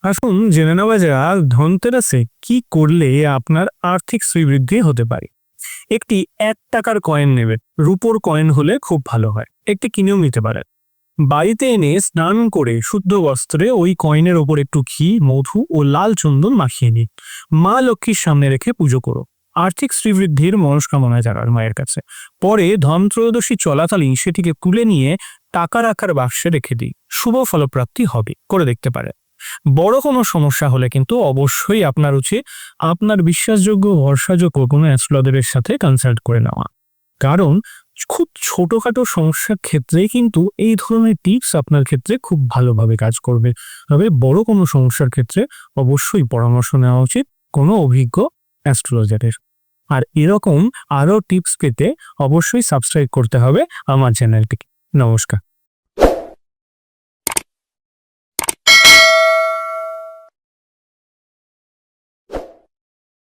আসুন জেনে নেওয়া যাক ধনতেরাসে কি করলে আপনার আর্থিক শ্রীবৃদ্ধি হতে পারে। একটি 1 টাকার কয়েন নেবেন, রূপোর কয়েন হলে খুব ভালো হয়, একটি কিনেও নিতে পারেন। বাড়িতে এনে স্নান করে শুদ্ধ বস্ত্রে ওই কয়েনের ওপর একটু ঘি, মধু ও লাল চন্দন মাখিয়ে নিন। মা লক্ষ্মীর সামনে রেখে পুজো করো, আর্থিক শ্রীবৃদ্ধির মনস্কামনা জাগার মায়ের কাছে। পরে ধন ত্রয়োদশী চলাকালীন সেটিকে তুলে নিয়ে টাকা রাখার বাক্সে রেখে দিই, শুভ ফলপ্রাপ্তি হবে, করে দেখতে পারে। বড় কোনো সমস্যা হলে কিন্তু অবশ্যই আপনার উচিত আপনার বিশ্বাসযোগ্য ভরসাযোগ্য কোনো অ্যাস্ট্রোলজারের সাথে কনসাল্ট করে নেওয়া। কারণ খুব ছোটখাটো সমস্যার ক্ষেত্রেই কিন্তু এই ধরনের টিপস আপনার ক্ষেত্রে খুব ভালোভাবে কাজ করবে। তবে বড় কোনো সমস্যার ক্ষেত্রে অবশ্যই পরামর্শ নেওয়া উচিত কোনো অভিজ্ঞ অ্যাস্ট্রোলজারের। আর এরকম আরও টিপস পেতে অবশ্যই সাবস্ক্রাইব করতে হবে আমার চ্যানেলটিকে। নমস্কার।